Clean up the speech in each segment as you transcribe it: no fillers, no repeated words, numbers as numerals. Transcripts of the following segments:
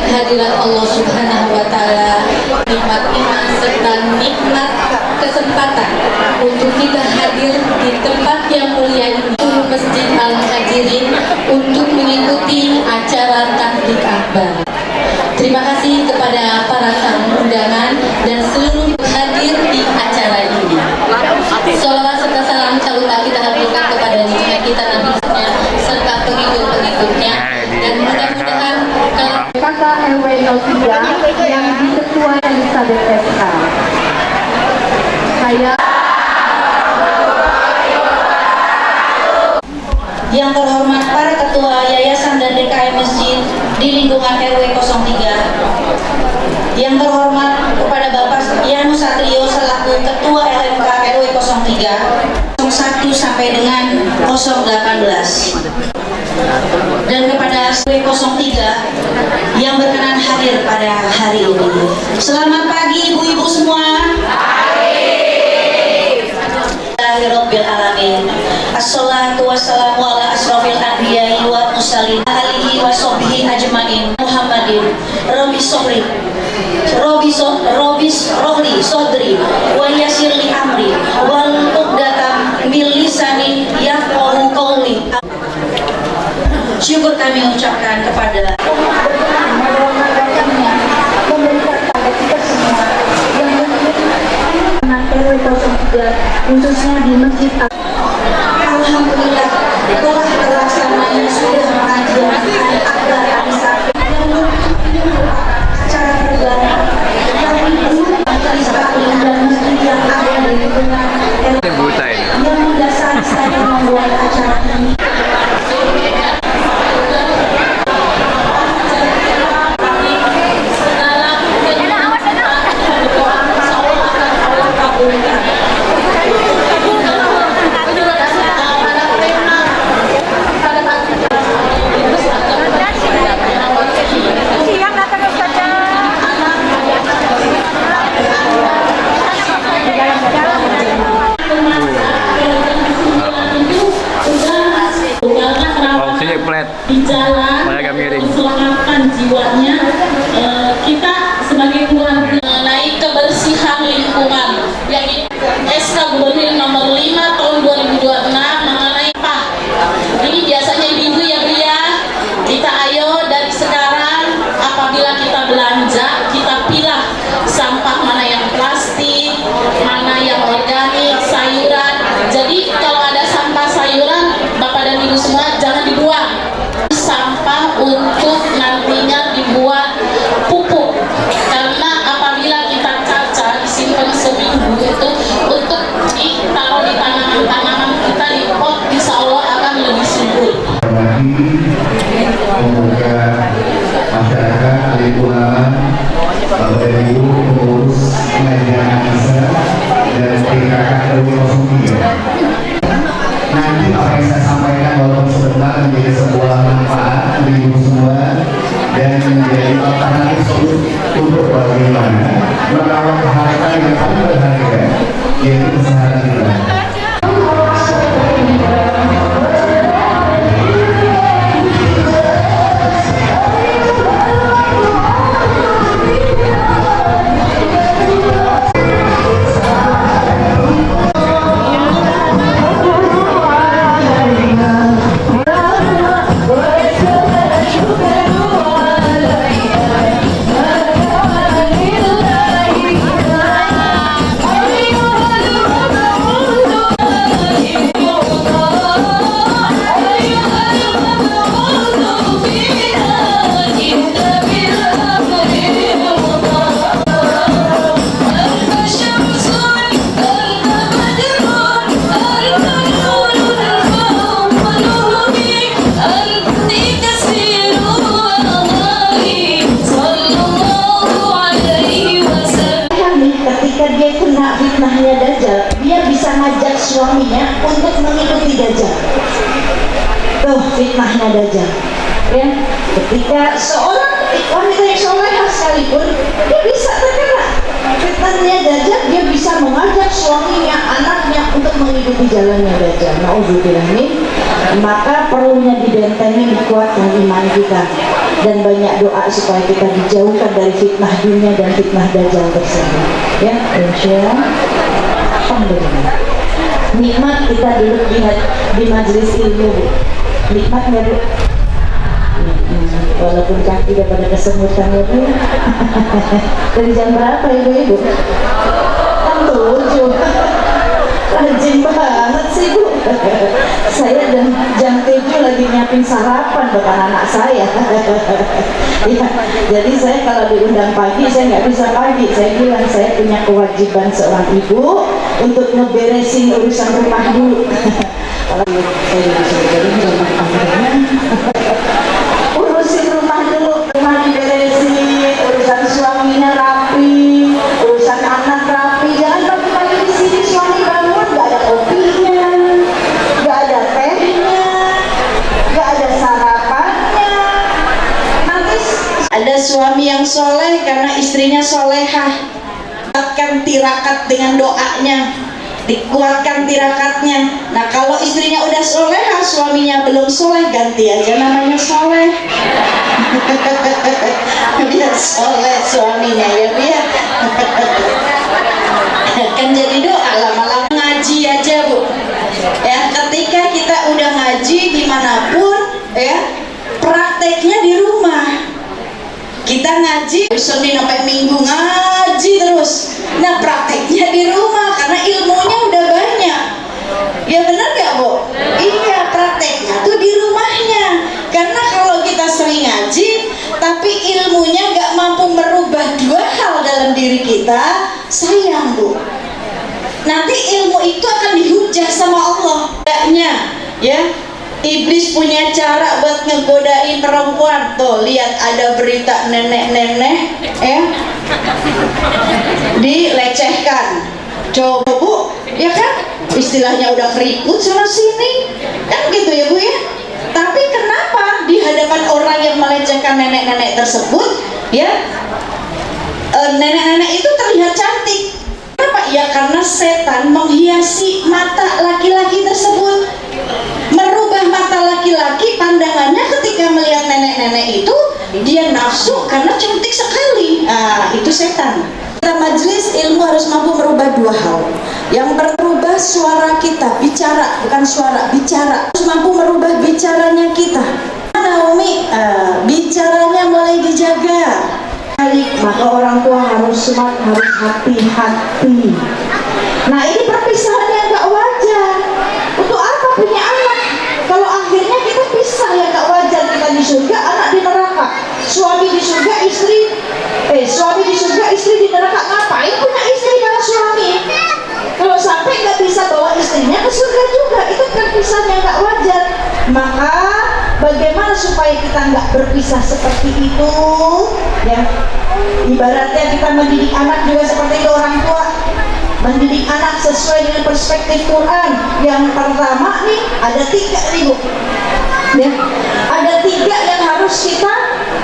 kehadiran Allah Subhanahu wa Ta'ala, nikmat iman serta nikmat kesempatan untuk kita hadir di tempat yang mulia ini, Masjid Al-Muhajirin, untuk mengikuti acara takbir akbar. Terima kasih kepada para tamu undangan dan seluruh hadir di acara ini. Salawat serta salam salutan kita haturkan kepada junjungan kita Nabi serta pengikut-pengikutnya, dan mudah-mudahan Kakak RW 03 yang diketua Elizabeth SK. Saya yang terhormat para ketua yayasan dan DKM masjid di lingkungan RW 03, yang terhormat kepada Bapak Yanus Satrio selaku ketua LMK RW 03 01 sampai dengan 018, dan kepada RW 03 yang berkenan hadir pada hari ini. Selamat pagi ibu-ibu semua. Alhamdulillahirabbil alamin. Assalatu wassalamu ala asrofil anbiya'i wa mursalin alihi wa sahbihi ajmain. Muhammadin Rabbi Sohri Robis Rohli Sodri wa yasirli amri wal uqdatam min lisani yafqahu qawli. Syukur kami ucapkan kepada khususnya di Masjid Alhamdulillah telah terlaksananya sudah pengajian akbar Anisaf yang acara perdana yang belum sekali dan masjid yang ada di lingkungan yang mendasari saya membuat acara ini. di jalan menyelamatkan jiwanya. Kita sebagai keluarga mengenai kebersihan lingkungan yang SK Gubernur nomor 5 tahun 2026 mengenai sampah. Ini biasanya ibu-ibu ya Bu ya, kita ayo dari sekarang apabila kita belanja, kita pilah sampah mana yang plastik, mana yang organik, sayuran. Jadi kalau ada sampah sayuran, Bapak dan Ibu semua jangan dibuang. Sampah untuk nantinya dibuat pupuk, karena apabila kita caca disimpan seminggu itu untuk ditaruh di tanaman-tanaman kita di pot, insya Allah akan lebih subur. Semoga masyarakat, lingkungan, Bapak dan Ibu pengurus pengajian Anissa dan PKK RW 03. Nanti apa yang saya sampaikan walaupun sebentar menjadi sebuah manfaat bagi ibu semua dan menjadi alternatif untuk bagaimana merawat harta yang paling berharga, yaitu kesehatan kita. suaminya untuk mengikuti Dajjal. Tuh fitnahnya Dajjal. Ya, ketika seorang wanita yang solehah sekalipun dia bisa terkena fitnahnya Dajjal, dia bisa mengajak suaminya, anaknya untuk mengikuti jalannya Dajjal. Nauzubillah min. Maka perlunya dibentengi, dikuatkan iman kita dan banyak doa supaya kita dijauhkan dari fitnah dunia dan fitnah Dajjal tersebut. Ya, insyaallah. Alhamdulillah. Nikmat kita duduk di majelis ilmu. Nikmat nggak Bu? Walaupun kaki udah pada kesemutan ya Bu. Dari jam berapa ibu-ibu? Jam 7. Rajin banget sih Bu. Saya jam 7 lagi nyiapin sarapan buat anak saya. Ya, jadi saya kalau diundang pagi saya nggak bisa pagi. Saya bilang saya punya kewajiban seorang ibu untuk ngeberesin urusan rumah dulu. Kalau saya bisa jadi urusin rumah dulu, rumah diberesin, urusan suaminya rapi, urusan anak rapi. Jangan pagi-pagi di sini suami bangun nggak ada kopinya, nggak ada tehnya, nggak ada sarapannya. Nanti ada suami yang soleh karena istrinya solehah, kuatkan tirakat dengan doanya, dikuatkan tirakatnya. Nah kalau istrinya udah solehah, suaminya belum soleh, ganti aja namanya soleh. Biar soleh suaminya ya biar. Kan jadi doa, lama-lama ngaji aja Bu. Ya, ketika kita udah ngaji dimanapun ya, prakteknya di rumah. Kita ngaji Senin sampai Minggu ngaji terus. Nah prakteknya di rumah karena ilmunya udah banyak. Ya benar gak Bu? Iya, prakteknya tuh di rumahnya. Karena kalau kita sering ngaji tapi ilmunya gak mampu merubah dua hal dalam diri kita, sayang Bu. Nanti ilmu itu akan dihujah sama Allah. Ya, iblis punya cara buat ngegodain perempuan. Tuh lihat ada berita nenek-nenek ya dilecehkan. Coba Bu, ya kan? Istilahnya udah keriput sana sini. Kan gitu ya Bu ya? Tapi kenapa di hadapan orang yang melecehkan nenek-nenek tersebut ya, nenek-nenek itu terlihat cantik? Kenapa? Ya karena setan menghiasi mata laki-laki tersebut, merubah mata laki-laki pandangannya ketika melihat nenek-nenek itu, dia nafsu karena cantik sekali. Nah, itu setan. Kita majelis ilmu harus mampu merubah dua hal. Yang berubah suara kita, bicara, bukan suara, bicara. Harus mampu merubah bicaranya kita. Naomi, bicaranya mulai dijaga. Maka orang tua harus smart, harus hati-hati. Nah ini perpisahan yang gak wajar. Untuk apa punya anak kalau akhirnya kita pisah? Ya gak wajar. Kita di surga, anak di neraka. Suami di surga, suami di surga, istri di neraka. Ngapain punya istri kalau suami? Kalau sampai gak bisa bawa istrinya ke surga juga, itu perpisahan yang gak wajar. Maka bagaimana supaya kita nggak berpisah seperti itu? Ya, ibaratnya kita mendidik anak juga seperti itu, orang tua mendidik anak sesuai dengan perspektif Quran. Yang pertama nih ada 3 nih Bu. Ya, ada 3 yang harus kita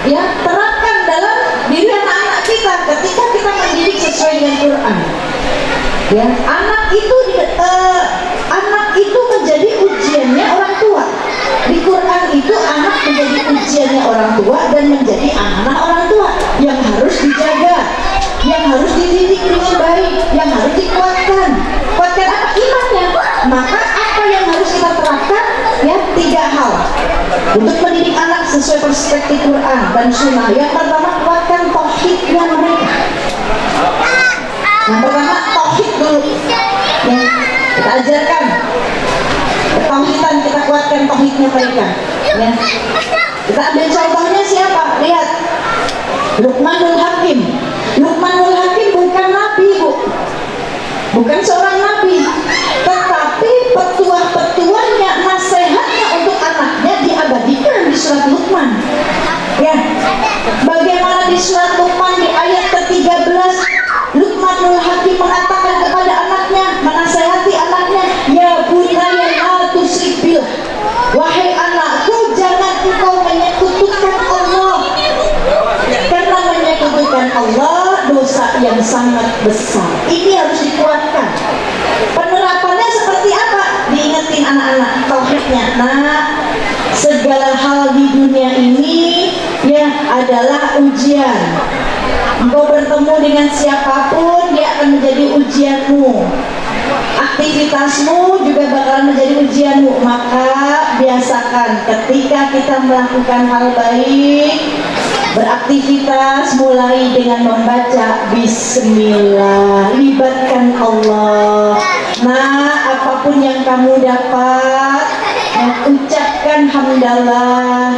ya terapkan dalam diri anak-anak kita ketika kita mendidik sesuai dengan Quran. Ya, anak itu menjadi ujiannya orang tua. Di Quran itu anak menjadi ujiannya orang tua dan menjadi amanah orang tua yang harus dijaga, yang harus dididik dengan baik, yang harus dikuatkan. Kuatkan apa? Imannya. Maka apa yang harus kita terapkan? Ya, 3 hal untuk mendidik anak sesuai perspektif Quran dan Sunnah. Yang pertama, kuatkan tauhidnya mereka. Yang pertama, tauhid dulu. Ya, kita ajarkan tauhidan, kita kuatkan tauhidnya mereka. Ya. Kita ambil contohnya siapa? Lihat, Luqmanul Hakim. Luqmanul Hakim bukan nabi Bu, bukan seorang nabi, tetapi petuah-petuahnya, nasihatnya untuk anaknya diabadikan di surat Luqman. Ya, bagaimana di surat Luqman di ayat ke-13 Luqmanul Hakim mengatakan kepada anaknya, menasihati anaknya, ya besar. Ini harus dikuatkan. Penerapannya seperti apa? Diingetin anak-anak tauhidnya. Nah, segala hal di dunia ini ya adalah ujian. Engkau bertemu dengan siapapun, dia akan menjadi ujianmu. Aktivitasmu juga bakalan menjadi ujianmu. Maka biasakan ketika kita melakukan hal baik, beraktivitas mulai dengan membaca Bismillah, libatkan Allah. Nah, apapun yang kamu dapat, ucapkan hamdalah,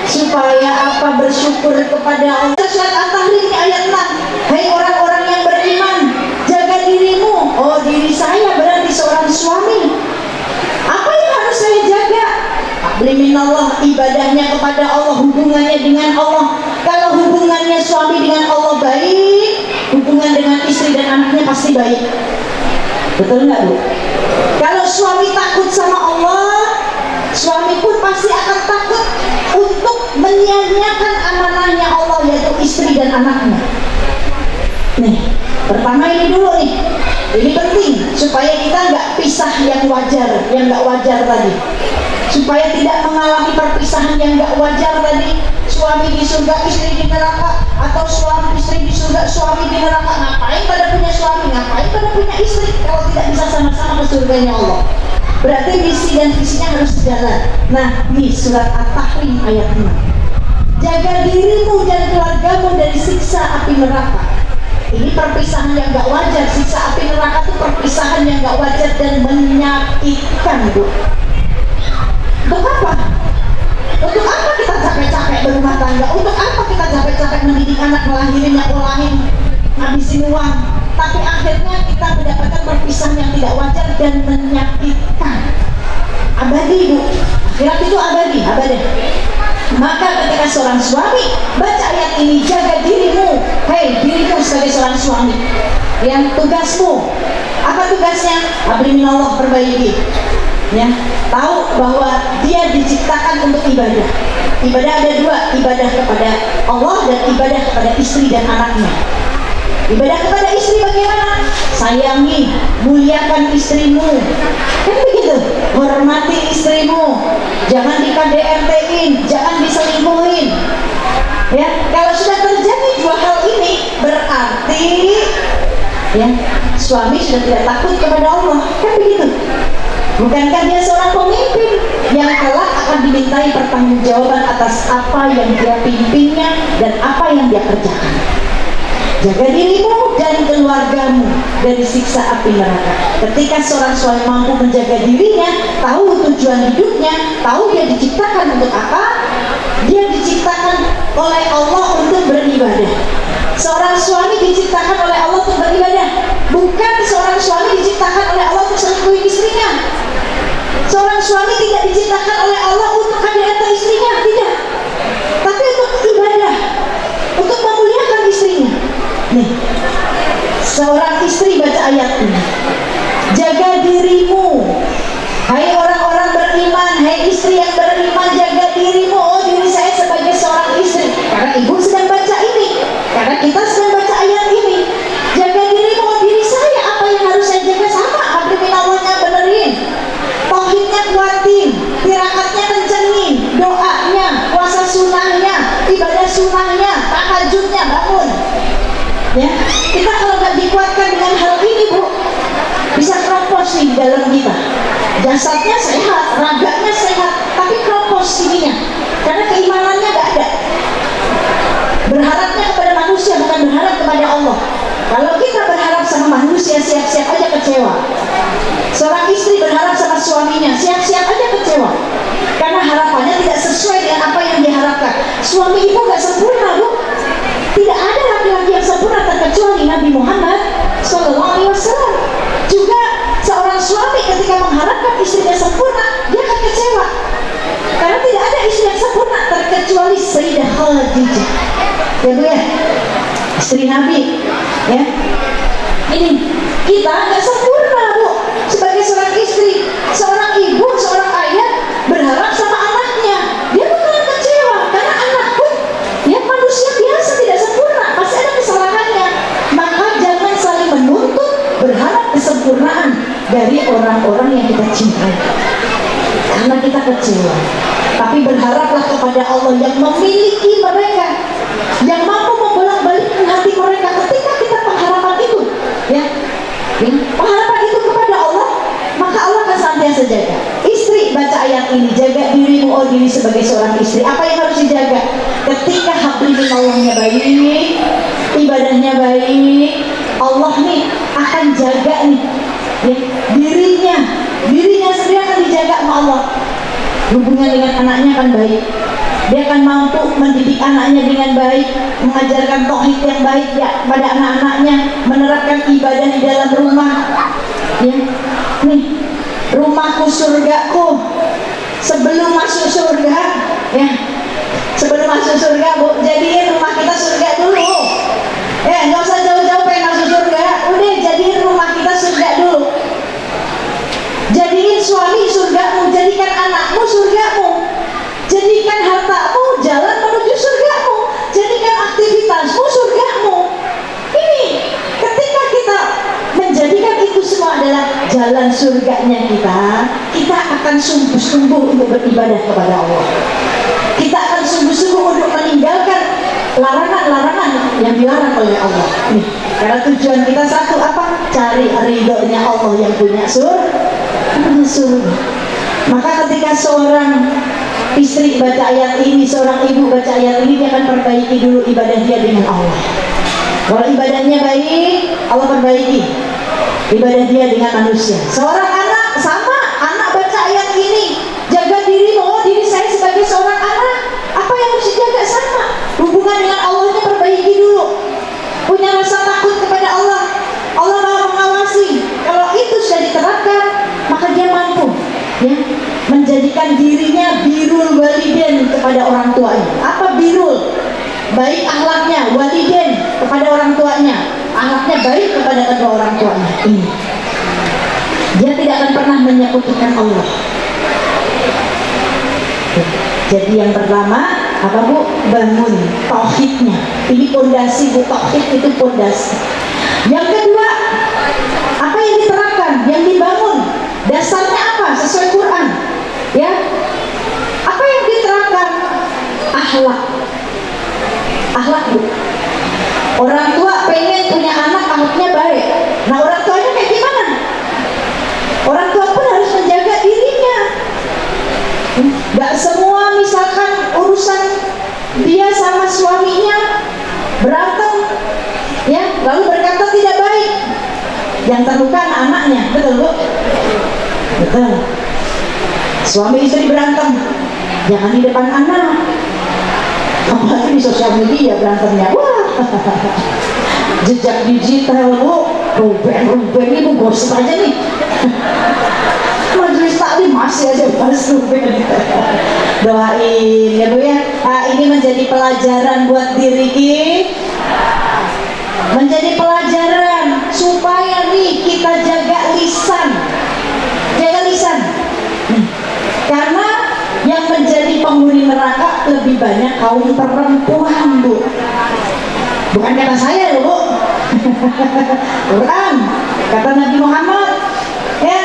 supaya apa? Bersyukur kepada Allah. Surat At-Tahrim ayat 6. Hai orang-orang yang beriman, jaga dirimu. Oh, diri saya berarti seorang suami. Apa yang harus saya jaga? Minallah, ibadahnya kepada Allah, hubungannya dengan Allah. Kalau hubungannya suami dengan Allah baik, hubungan dengan istri dan anaknya pasti baik. Betul nggak, Bu? Kalau suami takut sama Allah, suami pun pasti akan takut untuk menyia-nyiakan amanahnya Allah, yaitu istri dan anaknya. Nih, pertama ini dulu nih. Ini penting supaya kita nggak pisah yang wajar, yang nggak wajar tadi. Supaya tidak mengalami perpisahan yang nggak wajar tadi. Suami di surga, istri di neraka, atau suami istri di surga, suami di neraka. Ngapain pada punya suami? Ngapain pada punya istri kalau tidak bisa sama-sama ke surganya Allah? Berarti misi dan visinya harus jalan. Nah, ini surat At-Tahrim ayat 6. Jaga dirimu dan keluargamu dari siksa api neraka. Ini perpisahan yang gak wajar. Siksa api neraka itu perpisahan yang gak wajar dan menyakitkan, Bu. Untuk apa? Untuk apa kita capek-capek berumah tangga? Untuk apa kita capek-capek mendidik anak, ngelahirin, ngabisin uang? Tapi akhirnya kita mendapatkan perpisahan yang tidak wajar dan menyakitkan. Abadi, Bu. Akhirat itu abadi. Maka ketika seorang suami baca ayat ini, jaga dirimu. Hei, dirimu sebagai seorang suami. Yang tugasmu, apa tugasnya? Abdi minallah, perbaiki. Ya, tahu bahwa dia diciptakan untuk ibadah. Ibadah ada dua, ibadah kepada Allah dan ibadah kepada istri dan anaknya. Ibadah kepada istri bagaimana? Sayangi, muliakan istrimu. Kan begitu? Hormati istrimu. Jangan di-KDRT-in, jangan diselingkuhin. Ya, kalau sudah terjadi dua hal ini, berarti ya, suami sudah tidak takut kepada Allah. Kan begitu? Bukankah dia seorang pemimpin yang kelak akan dimintai pertanggungjawaban atas apa yang dia pimpinnya dan apa yang dia kerjakan? Jaga dirimu dan keluargamu dari siksa api neraka. Ketika seorang suami mampu menjaga dirinya, tahu tujuan hidupnya, tahu dia diciptakan untuk apa, dia diciptakan oleh Allah untuk beribadah. Seorang suami diciptakan oleh Allah untuk beribadah, bukan seorang suami diciptakan oleh Allah untuk selingkuhin istrinya. Seorang suami tidak diciptakan oleh Allah untuk KDRT istrinya, tidak. Tapi untuk ibadah, untuk memuliakan istrinya. Nih, seorang istri baca ayat ini. Jaga dirimu, hai orang-orang beriman, hai istri yang beriman, jaga dirimu. Oh, diri saya sebagai seorang istri, karena ibu sedang baca ini, karena kita sedang baca ayat ini. Jaga dirimu, oh, diri saya apa yang harus saya jaga? Sama, abdi minallahnya benerin, tauhidnya kuatin, tirakatnya kencengin, doanya, puasa sunnahnya, ibadah sunnahnya, tahajudnya bangun. Ya, kita kalau nggak dikuatkan dengan hal ini, Bu, bisa keropos nih dalam kita. Jasadnya sehat, raganya sehat, tapi keropos sininya karena keimanannya nggak ada. Berharapnya kepada manusia, bukan berharap kepada Allah. Kalau kita berharap sama manusia, siap-siap aja kecewa. Seorang istri berharap sama suaminya, siap-siap aja kecewa, karena harapannya tidak sesuai dengan apa yang diharapkan. Suami ibu nggak sempurna, Bu. Tidak ada laki-laki yang sempurna terkecuali Nabi Muhammad SAW. Juga seorang suami ketika mengharapkan istrinya sempurna, dia akan kecewa, karena tidak ada istri yang sempurna terkecuali Sayyidah Khadijah. Ya, Bu, ya, istri Nabi. Ya, ini kita nggak sempurna, Bu, sebagai seorang istri. Seorang ibu, seorang ayah berharap sama anaknya, dia bakalan kecewa, karena anak pun ya manusia biasa, tidak sempurna, pasti ada kesalahannya. Maka jangan saling orang-orang yang kita cintai karena kita kecewa. Tapi berharaplah kepada Allah yang memiliki mereka, yang mampu membolak-balikkan hati mereka. Ketika kita pengharapan itu, ya, pengharapan itu kepada Allah, maka Allah akan senantiasa jaga. Istri, baca ayat ini, jaga dirimu oh diri sebagai seorang istri. Apa yang harus dijaga? Ketika hablum minallahnya baik, ibadahnya baik, Allah nih akan jaga nih, ya, dirinya sendiri akan dijaga sama Allah. Hubungan dengan anaknya akan baik, dia akan mampu mendidik anaknya dengan baik, mengajarkan tauhid yang baik ya pada anak-anaknya, menerapkan ibadah di dalam rumah. Ya, nih rumahku surgaku. Sebelum masuk surga, ya, sebelum masuk surga, Bu, jadiin rumah kita surga dulu. Nggak usah jauh-jauh pengen masuk surga, udah jadiin rumah kita surga dulu. Jadiin suami surgamu, jadikan anakmu surgamu, jadikan hartamu jalan menuju surgamu, jadikan aktivitasmu surgamu. Ini ketika kita menjadikan itu semua adalah jalan surganya kita akan sungguh-sungguh untuk beribadah kepada Allah. Kita akan sungguh-sungguh untuk meninggalkan larangan-larangan yang dilarang oleh Allah. Nih, karena tujuan kita satu apa? Cari ridhonya Allah yang punya surga. Maka ketika seorang istri baca ayat ini, seorang ibu baca ayat ini, dia akan perbaiki dulu ibadah dia dengan Allah. Kalau ibadahnya baik, Allah perbaiki ibadah dia dengan manusia. Seorang anak sama, anak baca ayat ini, jaga dirimu, oh diri saya sebagai seorang anak, apa yang harus dijaga sama? Hubungan dengan Allahnya perbaiki dulu, punya rasa takut kepada Allah. Allah Maha mengawasi. Kalau itu sudah diterapkan, maka dia mampu, ya, menjadikan dirinya birrul walidain kepada orang tuanya. Apa birrul? Baik akhlaknya, walidain kepada orang tuanya, akhlaknya baik kepada kedua orang tuanya. Ini dia tidak akan pernah menyekutukan Allah. Jadi yang pertama apa, Bu? Bangun tauhidnya. Ini pondasi, Bu. Tauhid itu pondasi. Yang kedua, apa yang diterapkan, yang dibangun, dasarnya apa? Sesuai Quran, ya. Apa yang diterapkan? Akhlak, Bu. Orang tua pengen punya anak akhlaknya baik. Nah, orang tuanya kayak gimana? Orang tua pun harus menjaga dirinya. Gak semua misalkan urusan dia sama suaminya berantem, ya, lalu berkata tidak baik, yang terluka anaknya, betul, Bu? Betul. Suami istri berantem, jangan di depan anak, apalagi di sosial media berantemnya. Wah, jejak digital, Bu. Ruben ini Bu, gosip aja nih. Majelis taklim masih aja bahas Ruben. Doain ya, Bu, ya. Ini menjadi pelajaran buat diri kita, menjadi pelajaran supaya nih kita jaga lisan, karena yang menjadi penghuni neraka lebih banyak kaum perempuan, Bu. Bukan kata saya loh, Bu. Quran, kata Nabi Muhammad, ya.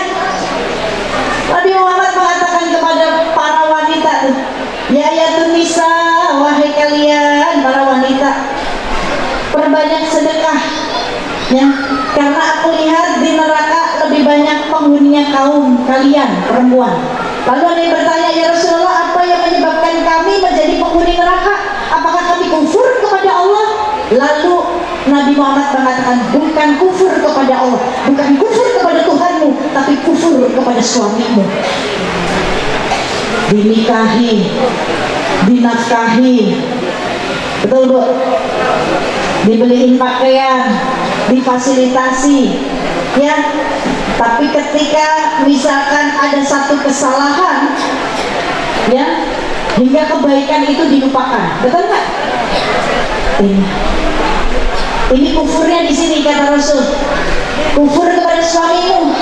Nabi Muhammad mengatakan kepada para wanita, ya nisa, wahai kalian para wanita, perbanyak sedekah, ya, karena aku lihat di neraka lebih banyak penghuninya kaum kalian perempuan. Lalu ada yang bertanya, ya Rasulullah, apa yang menyebabkan kami menjadi penghuni neraka? Apakah kami kufur kepada Allah? Lalu Nabi Muhammad mengatakan, bukan kufur kepada Allah, bukan kufur kepada Tuhanmu, tapi kufur kepada suamimu. Dinikahi, dinafkahi, betul, Bu? Dibeliin pakaian, difasilitasi, ya. Tapi ketika misalkan ada satu kesalahan, ya, hingga kebaikan itu dilupakan, betul nggak? Ini kufurnya di sini kata Rasul. Kufur kepada suamimu,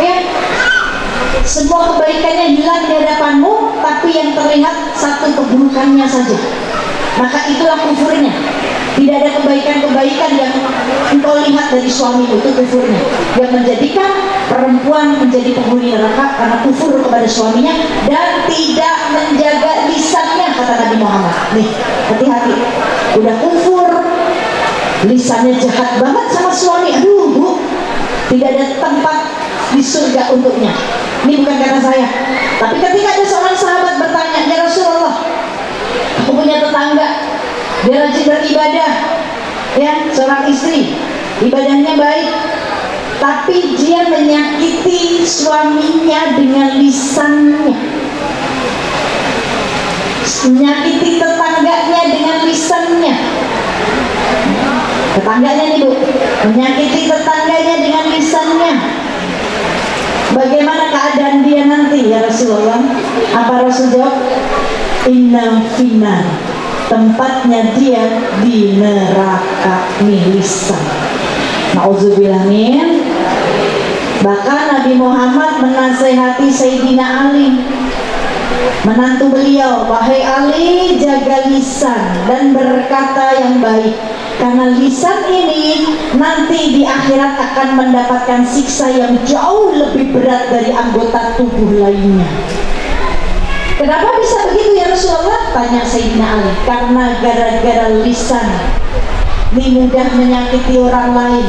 ya. Semua kebaikannya hilang di hadapanmu, tapi yang terlihat satu keburukannya saja. Maka itulah kufurnya. Tidak ada kebaikan-kebaikan yang engkau lihat dari suami itu kufurnya, yang menjadikan perempuan menjadi penghuni neraka karena kufur kepada suaminya dan tidak menjaga lisannya, kata Nabi Muhammad. Nih, hati-hati, udah kufur, lisannya jahat banget sama suami, aduh bu, tidak ada tempat di surga untuknya. Ini bukan kata saya, tapi ketika ada seorang sahabat bertanya, ya Rasulullah, aku punya tetangga, dia rajin beribadah, ya, seorang istri, ibadahnya baik, tapi dia menyakiti suaminya dengan lisannya, menyakiti tetangganya dengan lisannya. Tetangganya nih bu, menyakiti tetangganya dengan lisannya. Bagaimana keadaan dia nanti ya Rasulullah? Apa Rasul jawab? Inna finnar, tempatnya dia di neraka lisan. Nauzubillah min. Bahkan Nabi Muhammad menasehati Sayyidina Ali, menantu beliau, wahai Ali, jaga lisan dan berkata yang baik, karena lisan ini nanti di akhirat akan mendapatkan siksa yang jauh lebih berat dari anggota tubuh lainnya. Kenapa bisa begitu ya Rasulullah? Tanya Sayyidina Ali. Karena gara-gara lisan ini mudah menyakiti orang lain.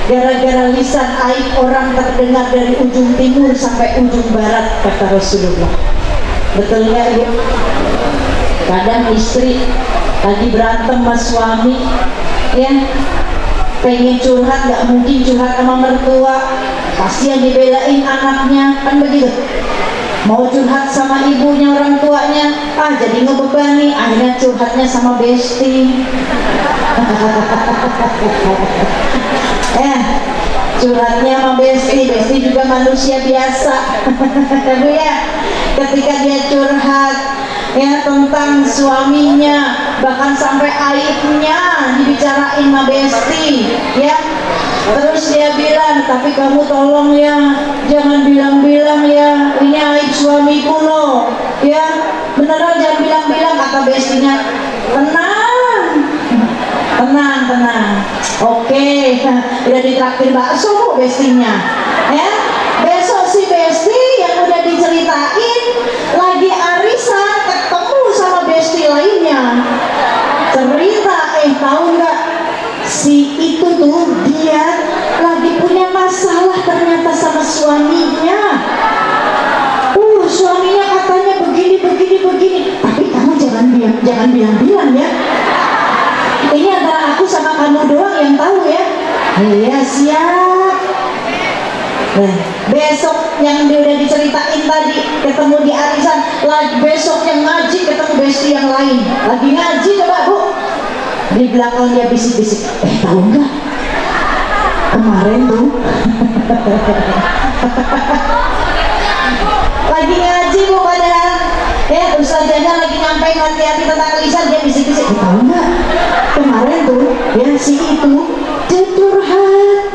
Gara-gara lisan aib orang terdengar dari ujung timur sampai ujung barat, kata Rasulullah. Betul nggak ibu? Kadang istri lagi berantem sama suami, ya, pengen curhat, nggak mungkin curhat sama mertua, pasti yang dibelain anaknya, kan begitu. Mau curhat sama ibunya, orang tuanya, jadi ngebebani, akhirnya curhatnya sama besti. Curhatnya sama besti, besti juga manusia biasa. Bu ya, ketika dia curhat ya tentang suaminya, bahkan sampai aibnya dibicarain sama besti, ya. Terus dia bilang, tapi kamu tolong ya, jangan bilang-bilang ya, ini aib suamiku loh, ya. Beneran jangan bilang-bilang, kata bestinya. Tenang. Oke, udah ditraktir bakso bu bestinya, ya. Besok si besti yang udah diceritain lagi arisan ketemu sama besti lainnya, cerita, tahu nggak? Si itu tuh dia lagi punya masalah ternyata sama suaminya. Suaminya katanya begini. Tapi kamu jangan bilang ya. Ini antara aku sama kamu doang yang tahu ya. Iya siap. Nah, besok yang dia udah diceritain tadi ketemu di arisan, lagi besok yang ngaji ketemu besti yang lain. Lagi ngaji coba bu. Di belakang dia bisik-bisik, tahu nggak? Kemarin tuh lagi ngaji bu padahal, ya ustazahnya lagi nyampein hati-hati tentang lisan, dia bisik-bisik, tahu nggak? Kemarin tuh, ya si itu dia curhat,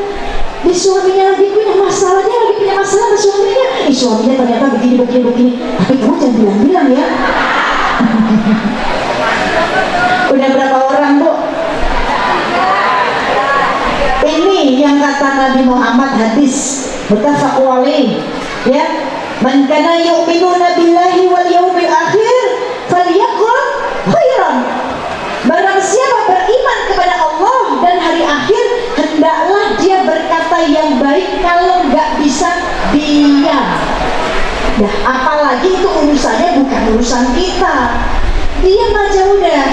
di suaminya lagi punya masalah sama suaminya. Suaminya ternyata begini. Tapi kamu jangan bilang-bilang ya. Udah berapa orang bu? Ini yang kata Nabi Muhammad, hadis muttafaqun alaih, ya, man kana yu'minuna billahi wal yawmil akhir falyaqul khairan. Barang siapa beriman kepada Allah dan hari akhir, hendaklah dia berkata yang baik, kalau nggak bisa diam. Nah, apalagi itu urusannya bukan urusan kita, diam aja udah.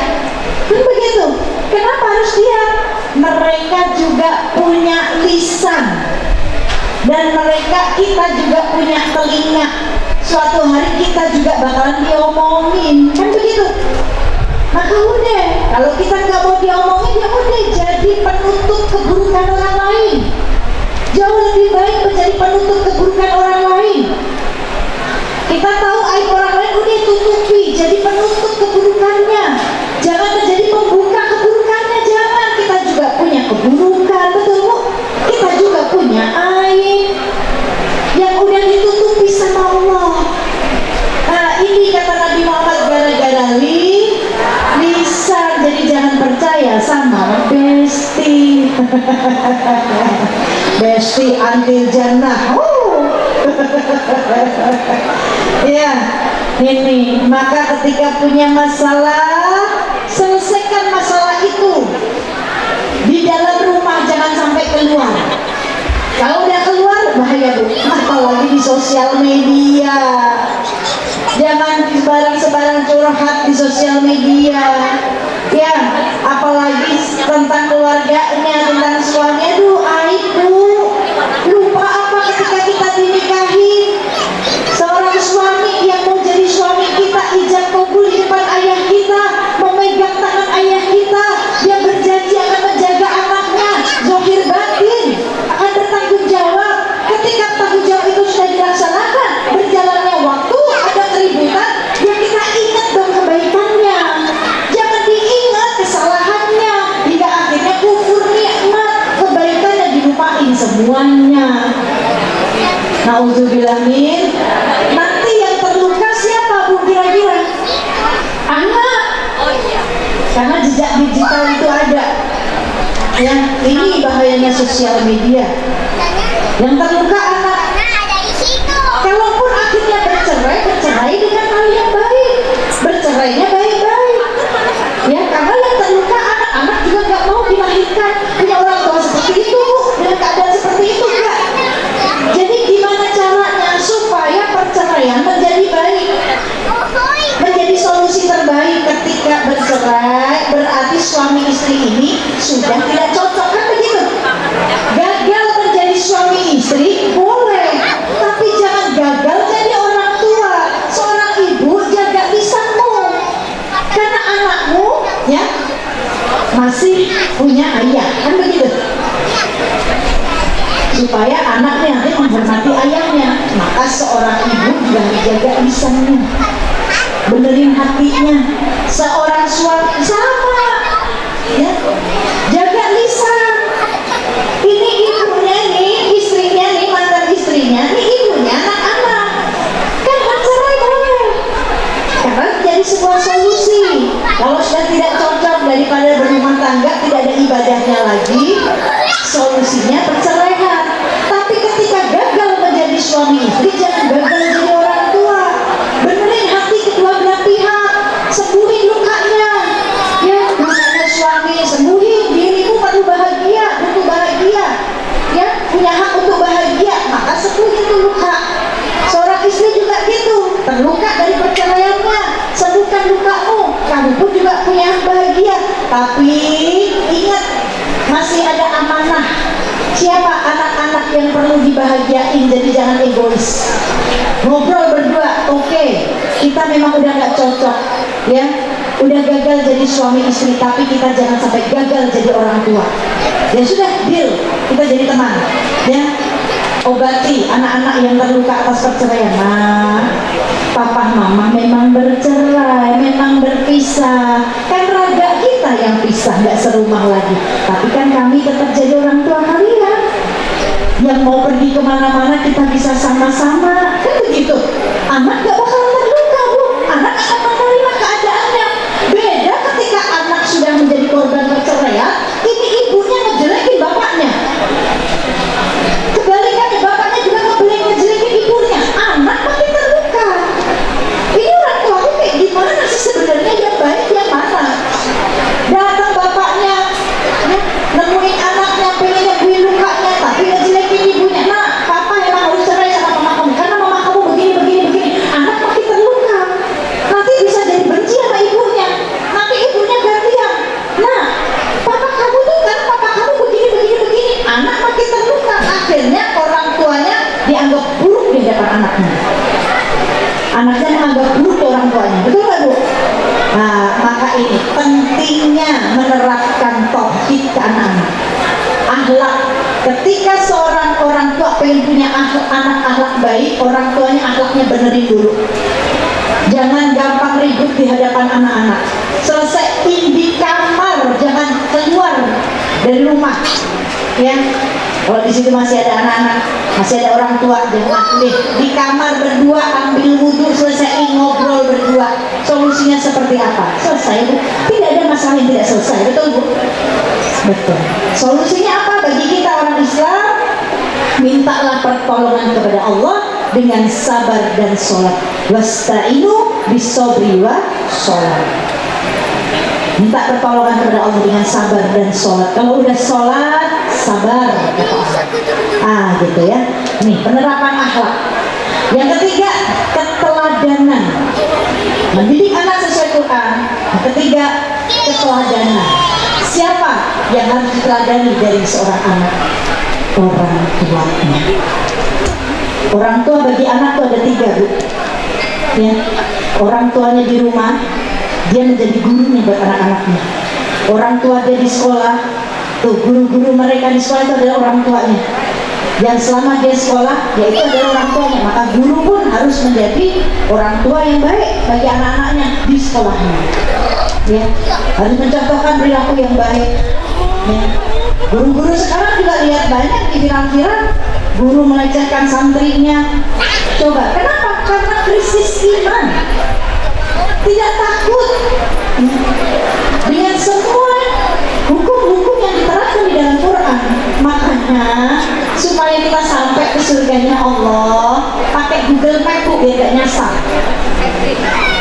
Kan begitu. Kenapa harus diam? Mereka juga punya lisan, dan kita juga punya telinga. Suatu hari kita juga bakalan diomongin, kan begitu. Maka udah, kalau kita nggak mau diomongin, ya udah jadi penutup keburukan orang lain. Jauh lebih baik menjadi penutup keburukan orang lain. Kita tahu aib orang lain, udah tutupi, jadi penutup keburukannya. Jangan menjadi pembuka keburukannya, jangan. Kita juga punya keburukan, betul bu? Kita juga punya aib yang udah ditutupi sama Allah. Nah ini kata Nabi Muhammad, gara-gara lisan. Jadi jangan percaya sama Besti. Besti antil jannah. Ya, ini maka ketika punya masalah, selesaikan masalah itu di dalam rumah, jangan sampai keluar. Kalau udah keluar bahaya Bu, apalagi di sosial media. Jangan sebarang-sebarang curhat di sosial media. Ya, apalagi tentang keluarganya, tentang suami. Aduh, aib Bu. Lupa apa ketika kita dinikahi? Seorang suami yang mau jadi suami kita, ijab kabul di depan ayah kita, memegang tangan ayah kita, dia berjanji akan menjaga anaknya, zahir batin, akan bertanggung jawab. Ketika tanggung jawab itu sudah dilaksanakan, berjalannya waktu, ada keributan, ya kita ingat dong kebaikannya, jangan diingat kesalahannya, hingga akhirnya kufur nikmat, kebaikannya dilupain semuanya. Nauzubillah min. Nanti yang terluka siapa Bu kira-kira? Anak. Karena jejak digital itu ada. Ya, ini bahayanya sosial media. Yang terluka anak. Kalaupun akhirnya bercerai dengan hal yang baik. Bercerainya baik-baik. Ya, karena yang terluka anak juga nggak mau dilahirkan punya orang tua seperti itu Bu, dengan keadaan seperti itu enggak. Jadi gimana caranya supaya perceraian menjadi baik, menjadi solusi terbaik? Ketika bercerai berarti suami istri ini sudah tidak cocok, kan begitu? Gagal menjadi suami istri boleh, tapi jangan gagal jadi orang tua. Seorang ibu jaga lisanmu, karena anakmu ya masih punya ayah, kan begitu? Supaya anaknya nanti menghormati ayahnya. Maka seorang ibu juga menjaga lisannya, benerin hatinya. Seorang suami sama ya, jaga lisan. Ini ibunya nih, istrinya nih, mantan istrinya nih, ibunya anak-anak kan bercerai boleh, karena jadi sebuah solusi. Kalau sudah tidak cocok, daripada berumah tangga tidak ada ibadahnya lagi, solusinya perceraian. Tapi ketika gagal menjadi suami istri, jangan gagal jadi orang tua. Benerin hati kedua belah pihak, sembuhin lukanya. Ya, lukanya suami, sembuhin. Dirimu perlu bahagia, butuh bahagia. Ya, punya hak untuk bahagia, maka sembuhin tuh luka. Seorang istri juga gitu, terluka dari perceraiannya, sembuhkan lukamu. Kamu pun juga punya hak bahagia. Tapi ingat, masih ada amanah. Siapa anak-anak yang perlu dibahagiain, jadi jangan egois. Ngobrol berdua, oke, kita memang udah gak cocok, ya, udah gagal jadi suami istri, tapi kita jangan sampai gagal jadi orang tua. Ya sudah, deal, kita jadi teman, ya. Obati anak-anak yang terluka atas perceraian. Nah, papa mama memang bercerai, memang berpisah, kan raga kita yang pisah, nggak serumah lagi, tapi kan kami tetap jadi orang tua kalian. Yang mau pergi kemana-mana kita bisa sama-sama, kan begitu. Anak gak bakal terluka Bu, anak akan menerima keadaannya. Beda ketika anak sudah menjadi korban perceraian, ini ibunya ngejelekin bapaknya, kebalikannya bapaknya juga ngejelekin ibunya, anak makin terluka. Ini orang tua kayak gimana sih sebenarnya, yang baik yang mana? Datang bapaknya ya, nemuin anaknya, pengen nyebuin lukanya, tapi ngejelekin ibunya. Nah, papa emang harus cerai sama mama kamu karena mama kamu begini. Anak makin terluka, nanti bisa jadi benci sama ibunya, nanti ibunya gantian. Nah, papa kamu tuh kan papa kamu begini. Anak makin terluka, akhirnya orang tuanya dianggap buruk di hadapan anaknya. Anaknya menganggap buruk orang tuanya, betul nggak Bu? Nah, maka ini pentingnya menerapkan tauhid ke anak-anak. Akhlak, ketika seorang orang tua pengen punya anak akhlak baik, orang tuanya akhlaknya benerin dulu. Jangan gampang ribut di hadapan anak-anak. Selesai di kamar, jangan keluar dari rumah. Ya, kalau di situ masih ada anak-anak, masih ada orang tua, jangan di kamar berdua, ambil wudhu, selesai ngobrol berdua. Solusinya seperti apa? Selesai Bu. Tidak ada masalah yang tidak selesai, betul Bu? Betul. Solusinya apa bagi kita orang Islam? Mintalah pertolongan kepada Allah dengan sabar dan sholat. Wasta'inu bisobri wa sholat. Minta pertolongan kepada Allah dengan sabar dan sholat. Kalau udah sholat, sabar. Gitu ya. Nih penerapan akhlak. Yang ketiga, keteladanan. Mendidik anak sesuai Quran. Yang ketiga, keteladanan. Siapa yang harus diteladani dari seorang anak? Orang tuanya. Orang tua bagi anak itu ada 3, Bu. Ya. Orang tuanya di rumah, dia menjadi gurunya buat anak-anaknya. Orang tua dia di sekolah, tuh guru-guru mereka di sekolah itu adalah orang tuanya. Yang selama dia sekolah, yaitu adalah orang tuanya. Maka guru pun harus menjadi orang tua yang baik bagi anak-anaknya di sekolahnya. Ya, harus mencontohkan perilaku yang baik. Ya. Guru-guru sekarang juga lihat banyak di viral-viral, guru melecehkan santrinya. Coba, kenapa? Karena krisis iman. Tidak takut dengan semua hukum-hukum yang diterapkan di dalam Quran. Makanya supaya kita sampai ke surganya Allah, pakai Google Map, Bu, biar gak nyasar.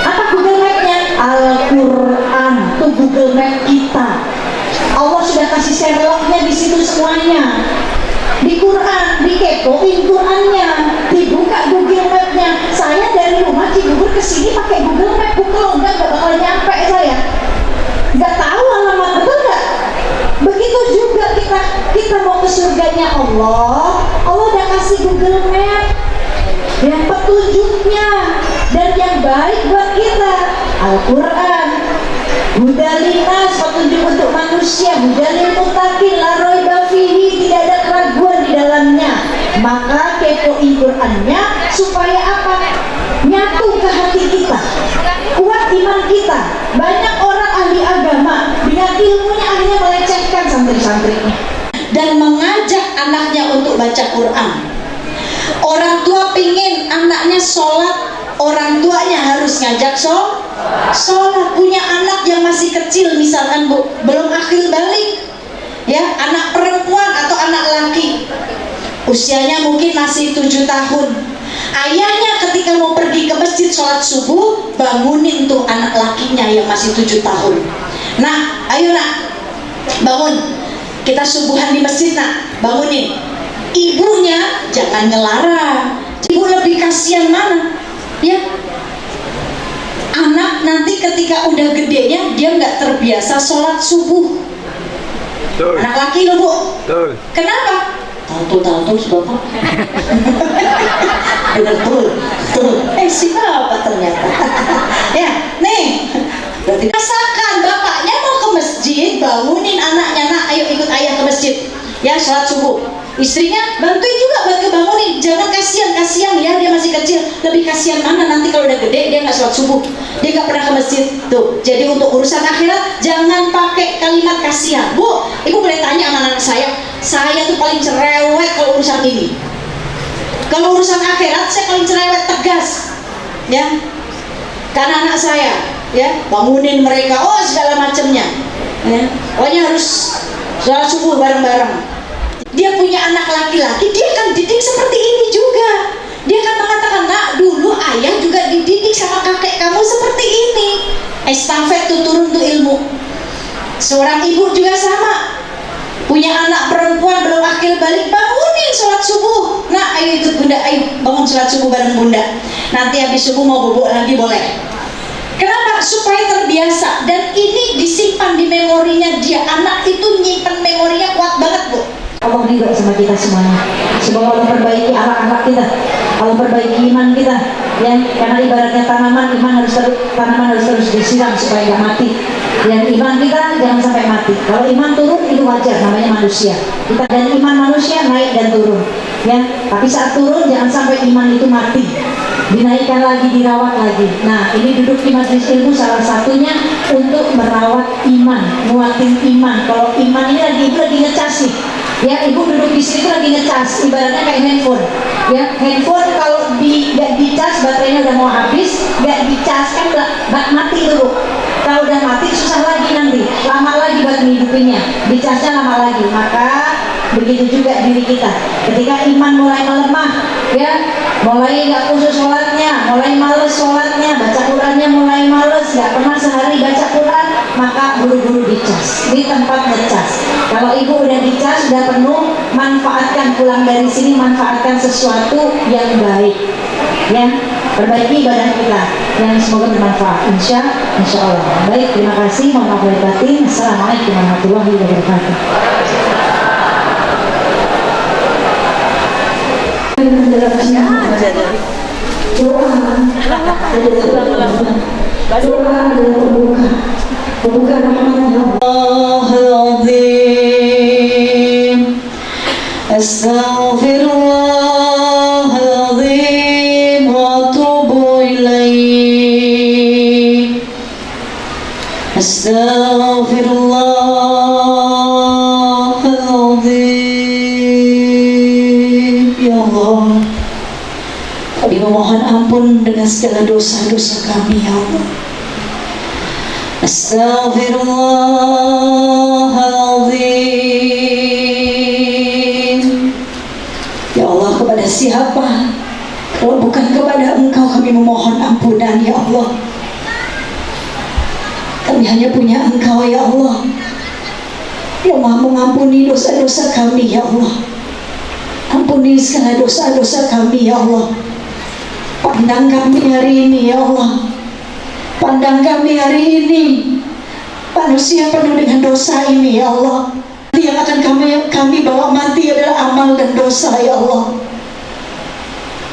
Apa Google Map-nya? Al-Quran, tuh Google Map kita. Allah sudah kasih Sherlock-nya di situ semuanya. Di Quran, dikepoin Qurannya, dibuka Google Map-nya. Saya dari rumah Cibubur ke sini pakai Google Map, kalau enggak bakal nyampe saya. Nggak tahu alamat, betul nggak? Begitu juga kita mau ke surganya Allah udah kasih Google Map yang petunjuknya dan yang baik buat kita. Al-Quran, hudalinas, petunjuk untuk manusia, hudalil muttaqin, la raiba fihi, tidak ada keraguan di dalamnya. Maka kepoin Qurannya supaya apa? Nyatu ke hati kita, kuat iman kita. Banyak orang ahli agama dengan ilmunya akhirnya melecehkan santri-santrinya dan mengajak anaknya untuk baca Quran. Orang tua pingin anaknya sholat, orang tuanya harus ngajak sholat. Punya anak yang masih kecil misalkan, Bu, belum akil balik, ya, anak perempuan atau anak laki, usianya mungkin masih 7 tahun. Ayahnya ketika mau pergi ke masjid sholat subuh, bangunin tuh anak lakinya yang masih 7 tahun. Nah, ayo nak, bangun, kita subuhan di masjid, nak, bangunin. Ibunya jangan ngelarang. Ibu lebih kasihan mana? Ya, anak nanti ketika udah gedenya dia nggak terbiasa sholat subuh. Betul. Anak laki loh, Bu. Betul. Kenapa? Tahu bapak. Betul. Siapa ternyata? Ya, nih. Berarti rasakan bapaknya mau ke masjid, bangunin anaknya, nak, ayo ikut ayah ke masjid. Ya, sholat subuh. Istrinya bantuin juga buat kebangunin. Jangan kasihan ya, dia masih kecil. Lebih kasihan mana nanti kalau udah gede dia nggak sholat subuh, dia nggak pernah ke masjid. Tuh, jadi untuk urusan akhirat jangan pakai kalimat kasihan. Bu, ibu boleh tanya sama anak saya tuh paling cerewet kalau urusan ini. Kalau urusan akhirat saya paling cerewet, tegas, ya. Karena anak saya, ya, bangunin mereka, segala macamnya, ya. Pokoknya harus sholat subuh bareng-bareng. Dia punya anak laki-laki, dia akan didik seperti ini juga. Dia akan mengatakan, nak, dulu ayah juga dididik sama kakek kamu seperti ini. Estafet tuh turun tuh ilmu. Seorang ibu juga sama, punya anak perempuan belum akil balik, bangunin sholat subuh. Nah, ayo ikut bunda, ayo bangun sholat subuh bareng bunda. Nanti habis subuh mau bobok lagi boleh. Kenapa? Supaya terbiasa, dan ini disimpan di memorinya dia. Anak itu nyimpan memorinya kuat banget, Bu. Allah ridho sama kita semuanya. Semoga Allah perbaiki akhlak kita, Allah perbaiki iman kita, ya. Karena ibaratnya tanaman, tanaman harus terus disiram supaya nggak mati. Dan iman kita jangan sampai mati. Kalau iman turun itu wajar, namanya manusia. Kita dan iman manusia naik dan turun, ya. Tapi saat turun jangan sampai iman itu mati. Dinaikkan lagi, dirawat lagi. Nah, ini duduk di majelis ilmu salah satunya untuk merawat iman, nguatin iman. Kalau iman ini ibu lagi ngecas nih, ya, ibu duduk di situ lagi ngecas, ibaratnya kayak handphone, ya. Handphone kalau nggak dicas, baterainya udah mau habis, nggak dicas kan mati tuh, Bu. Kalau udah mati susah lagi nanti, lama lagi buat menghidupinnya. dicasnya lama lagi. Maka begitu juga diri kita, ketika iman mulai melemah, ya, mulai nggak khusus sholatnya, mulai males sholatnya, baca Qurannya mulai males, nggak pernah sehari baca Quran, maka buru-buru dicas di tempat ngecas. Kalau ibu udah dicas, udah penuh, manfaatkan, pulang dari sini manfaatkan sesuatu yang baik, ya, perbaiki ibadah kita yang semoga bermanfaat, insya Allah. Baik, terima kasih, mohon maaf lahir batin. Assalamualaikum warahmatullahi wabarakatuh. Astaghfirullahaladzim wa atubu ilaih. Astaghfirullahaladzim. Ya Allah, kami memohon ampun dengan segala dosa-dosa kami, ya Allah. Astaghfirullahaladzim. Ya Allah, kepada siapa kalau bukan kepada Engkau kami memohon ampunan, ya Allah. Kami hanya punya Engkau, ya Allah, yang Maha mengampuni dosa-dosa kami, ya Allah. Ampuni segala dosa-dosa kami, ya Allah. Pandang kami hari ini, ya Allah. Pandang kami hari ini, manusia penuh dengan dosa ini, ya Allah. Yang akan kami bawa mati adalah amal dan dosa, ya Allah.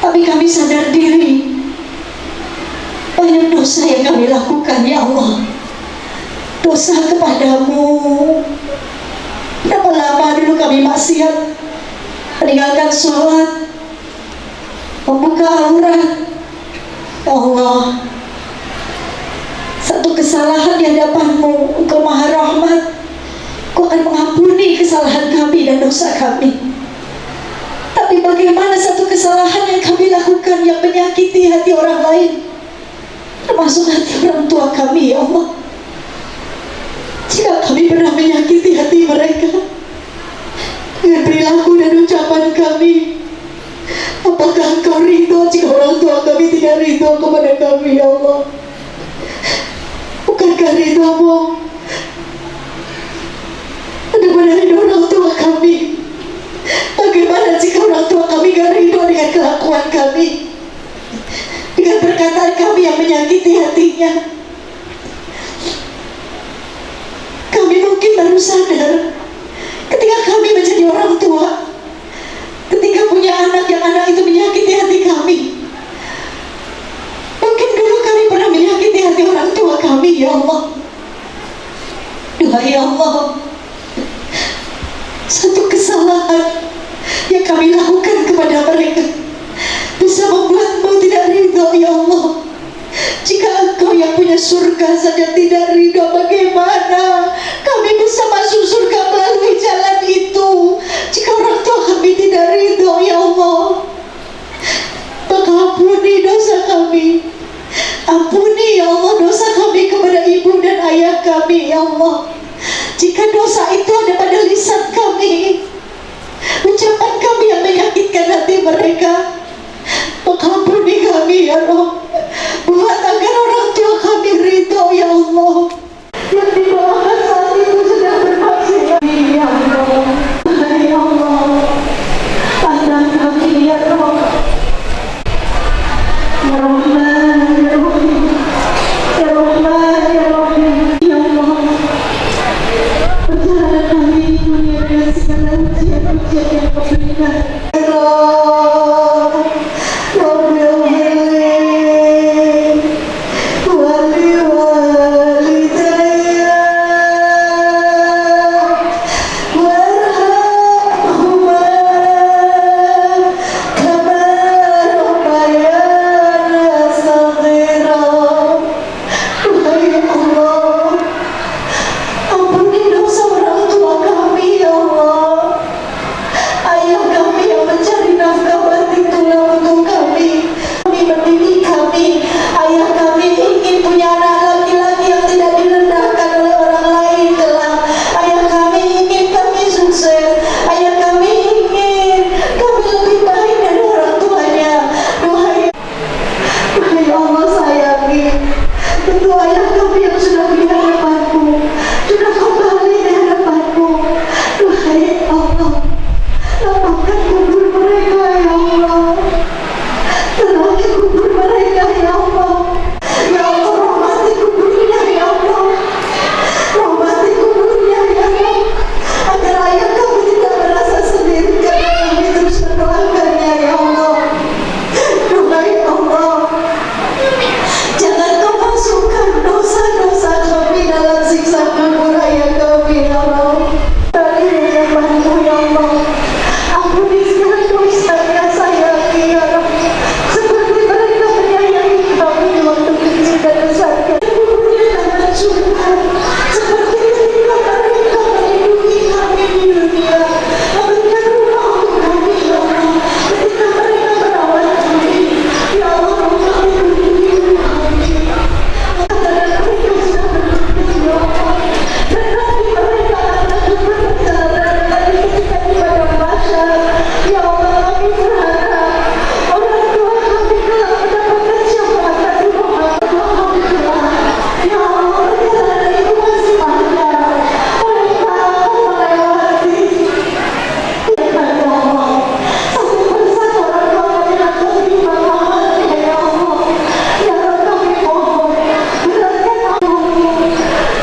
Tapi kami sadar diri, banyak dosa yang kami lakukan, ya Allah. Dosa kepadamu. Berapa lama dulu kami maksiat, meninggalkan sholat, membuka aurat, ya Allah. Satu kesalahan di hadapan-Mu, Engkau Maha Rahmat, Engkau akan mengampuni kesalahan kami dan dosa kami. Tapi bagaimana satu kesalahan yang kami lakukan yang menyakiti hati orang lain, termasuk hati orang tua kami, ya Allah. Jika kami pernah menyakiti hati mereka dengan perilaku dan ucapan kami, apakah Engkau ridho jika orang tua kami tidak ridho kepada kami, ya Allah? Bukankah ridho-Mu daripada ridho orang tua kami? Bagaimana jika orang tua kami gak ridho dengan kelakuan kami, dengan perkataan kami yang menyakiti hatinya? Kami mungkin baru sadar ketika kami menjadi orang tua, ketika punya anak yang anak itu menyakiti hati kami. Mungkin dulu kami pernah menyakiti hati orang tua kami, ya Allah. Doa, ya Allah, satu kesalahan yang kami lakukan kepada mereka bisa membuat-Mu tidak ridho, ya Allah. Jika Engkau yang punya surga saja tidak ridho, bagaimana kami bisa masuk surga melalui jalan itu? Jika orang tua kami tidak ridho, ya Allah, maka ampuni dosa kami. Ampuni, ya Allah, dosa kami kepada ibu dan ayah kami, ya Allah. Jika dosa itu ada pada lisan kami, ucapan kami yang menyakitkan hati mereka, maka ampuni kami, ya Allah. Buat agar orang tua kami ridho, ya Allah. Yang di bawah saat itu sedang bermaksiat, ya Allah. Ya Allah, pandang kami, ya Allah. Ya Rahman, ya Rahim, ya Rahman, ya Rahim, ya Allah. Perjalanan kami dunia dengan segala ujian-ujian yang Kau berikan, ya Allah. Ayah kami yang mencari nafkah ampun ayah kami ya Allah. Dari rahmat-Mu ya Allah. Ampuni segala dosa-nya saya ya Allah. Seperti mereka menyayangi kami waktu kecil dan besar. Ibunya tangan surga. Seperti ketika mereka melindungi kami di dunia. Memberikan rumah untuk kami ya Allah. Ketika mereka merawat kami. Ya Allah, kami lindungi kami. Dan mereka sudah berhenti ya Allah. Dan nanti mereka akan berjalan lagi ketika di padang mahsyar. Ya Allah, kami berharap orang tua kami telah mendapatkan syafaat di rumah tua kami telah. Ya Allah, perjalanan itu masih panjang. Mereka akan melewati. Ya Allah, satu persatu orang tua kami akan dimaafkan ya Allah. Ya Allah, kami mohon beratkan ampun-Mu,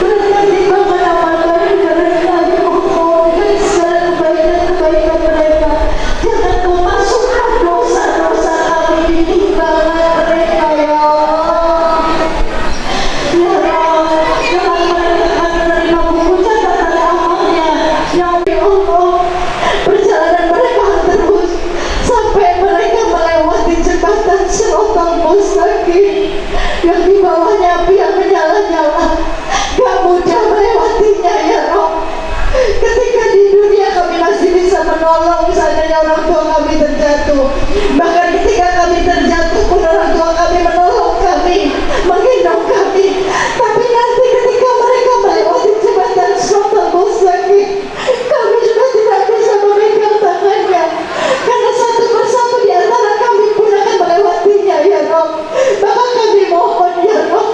beratkan timbangan amal kami mereka ya Allah, dan segala kebaikan mereka. Jangan Kau masukkan dosa-dosa kami di timbangan mereka ya Allah. Ya Allah, jangan mereka akan menerima buku catatan amalnya. Ya Allah, perjalanan mereka terus sampai mereka melewati jembatan Siratal Mustaqim yang di bawahnya api yang menyala-nyala. Gak mudah melewatinya ya Rob. Ketika di dunia kami masih bisa menolong seandainya orang tua kami terjatuh. Bahkan ketika kami terjatuh pun orang tua kami menolong kami, menggendong kami. Tapi nanti ketika mereka melewati jembatan Siratal Mustaqim, kami juga tidak bisa memegang tangannya. Karena satu persatu di antara kami pun akan melewatinya ya Rob. Maka kami mohon ya Rob,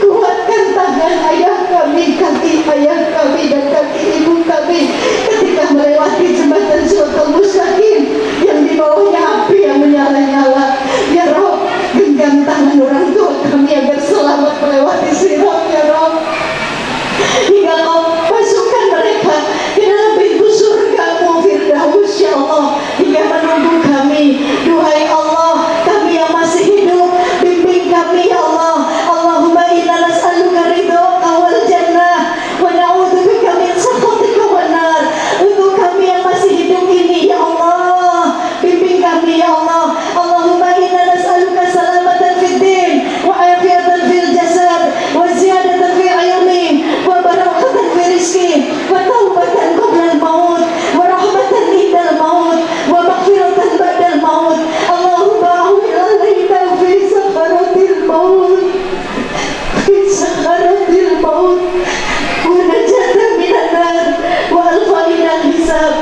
kuatkan tangan ayah kami, kaki ayah kami dan kaki ibu kami ketika melewati jembatan Siratal Mustaqim yang di bawahnya api yang menyala-nyala. Ya Rob, genggam tangan orang tua kami agar selamat melewati sirat ya Rob. Hingga Kau masukkan mereka ke dalam pintu surga-Mu Firdaus ya Allah, hingga menunggu kami. Duhai Allah, kami yang masih hidup, bimbing kami ya Allah. Allahumma inna nas'aluka ridhoka wal jannah wa na'udzubika min sakhatika wan nar. Untuk kami yang masih hidup ini ya Allah, bimbing kami ya Allah. Allahumma inna nas'aluka salamatan fid din wa afiatan fil jasad wa ziyadatan fi ilmin wa barakatan fi rizqi wa taubatan qabla al-maut wa rahmatan indal maut wa maghfiratan ba'dal maut. Allahumma ahwil alaina fi sakaratil maut, fi sakaratil maut wa najatan minan nar wa alfaina al-hisab.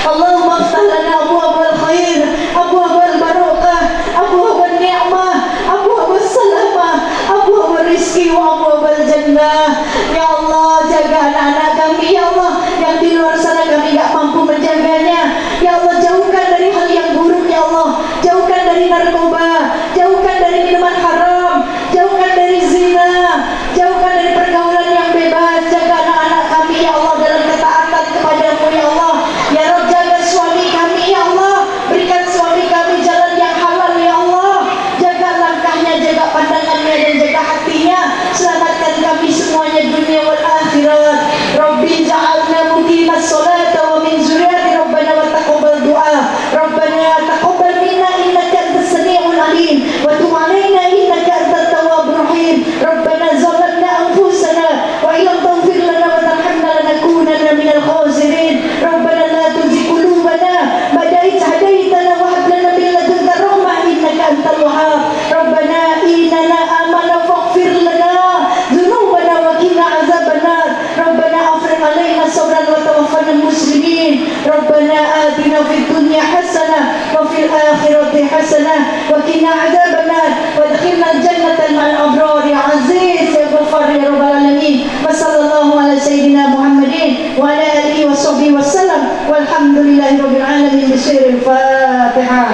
Allahumma aftah lana abwaabal khair, abwaabal barakah, abwaabal ni'mah, abwaabal salamah, abwaabal rizki wa abwaabal jannah. Ya Allah, jaga anak-anak kami ya Allah, yang di luar sana kami gak mampu menjaganya. Ya Allah, jauhkan dari hal yang buruk ya Allah, jauhkan dari narkoba, jauhkan dari minuman haram, jauhkan dari zina, jauhkan dari pergaulan yang bebas. Jaga anak-anak kami ya Allah dalam ketaatan kepada-Mu ya Allah. Ya Rabb, jaga suami kami ya Allah, berikan suami kami jalan yang halal ya Allah. Jaga langkahnya, jaga pandangannya dan jaga hatinya. Selamatkan kami semuanya dunia wal akhirat. Rabbi ja'alna muqimas salata wa min zuriyati Rabbana wa taqabbal du'a. Rabbana taqabbal minna innaka antas sami'ul alim wa tub 'alaina innaka antat tawwabur rahim. Rabbana zalamna anfusana wa illam taghfir lana wa tarhamna lanakunanna minal khasirin. Rabbana la tuzigh qulubana ba'da idh hadaytana wa hab lana min ladunka rahmah innaka antal wahhab. Rabbana innana amanna faghfir lana dhunubana wa qina azabannar. Rabbana afrigh 'alaina sabran wa tawaffana muslimin. Rabbana atina fid dunya hasanah wa fil akhirati hasanah wa qina azabannar wadkhilna al-jannata ma'al abrar ya aziz ya ghaffar ya rabbal alamin. Wa sallallahu ala sayyidina Muhammadin wa ala alihi wa sahbihi wasallam walhamdulillahi rabbil alamin. Bisiril Fatihah.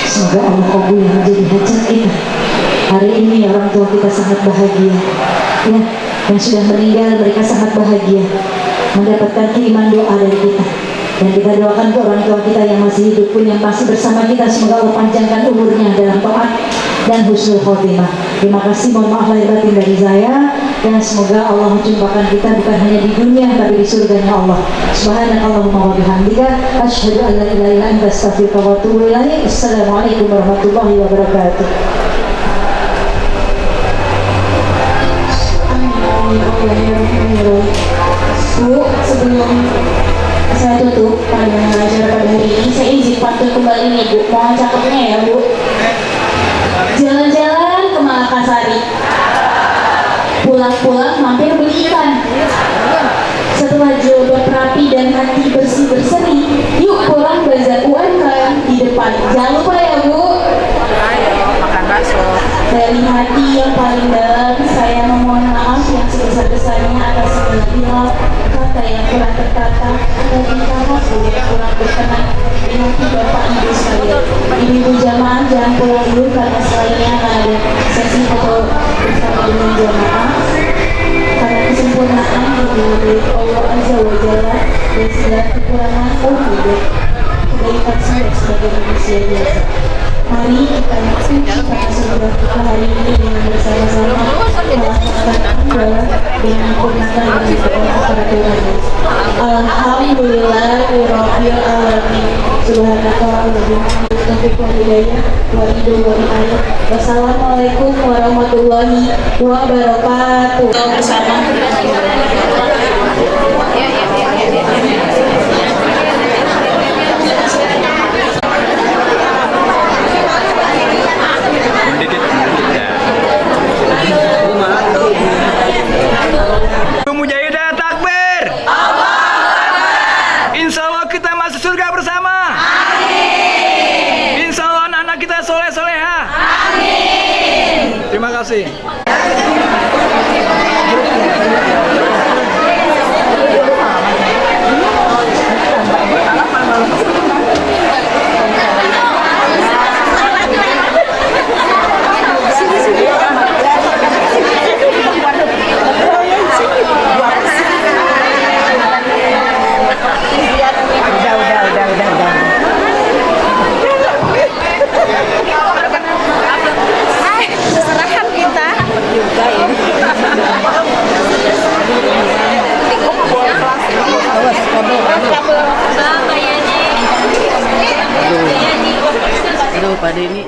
Semoga Allah kabul menjadi hajat kita. Hari ini orang tua kita sangat bahagia. Ya, yang sudah meninggal mereka sangat bahagia mendapatkan kiriman doa dari kita. Dan kita doakan ke orang tua kita yang masih hidup pun, yang masih bersama kita, semoga Allah panjangkan umurnya dalam taat dan husnul khotimah. Terima kasih, mohon maaf lahir batin dari saya, dan semoga Allah menjumpakan kita bukan hanya di dunia tapi di surganya Allah. Subhanakallahumma wa bihamdika asyhadu an la ilaha illa anta astaghfiruka wa atubu ilaik. Assalamualaikum warahmatullahi wabarakatuh. Bu, sebelum saya tutup pandangan acara pada hari ini, saya izin pantun kembali nih Bu, mohon cakepnya ya Bu. Jalan-jalan ke Makassari, pulang-pulang mampir beli ikan. Setelah jodoh rapi dan hati bersih berseri, yuk pulang bazar UMKM di depan. Jangan lupa ya Bu. Dari hati yang paling dalam, saya memohon maaf yang sebesar-besarnya atas segala hilaf, kata yang kurang tertata, dan tingkah laku yang kurang berkenan di hati Bapak Ibu sekalian. Ibu jamaah jangan pulang dulu karena setelahnya akan ada sesi foto bersama dengan jamaah. Karena kesempurnaan yang dari Allah Azza wa Jalla dan segala kekurangan tidak kebaikan saya sebagai manusia biasa. Mari kita puji karena semoga kita hari ini dengan bersama-sama melakukan ibadah dan menyempurnakan dengan doa kepada Tuhan. Alhamdulillah Rabbil Alamin. Subhanallah wa bihamdihi wa hidayah. Wassalamualaikum warahmatullahi wabarakatuh. Bersama. Mujahidah takbir. Insya Allah kita masuk surga bersama. Amin. Insya Allah anak-anak kita soleh-soleha. Amin. Terima kasih. Aduh, pada ini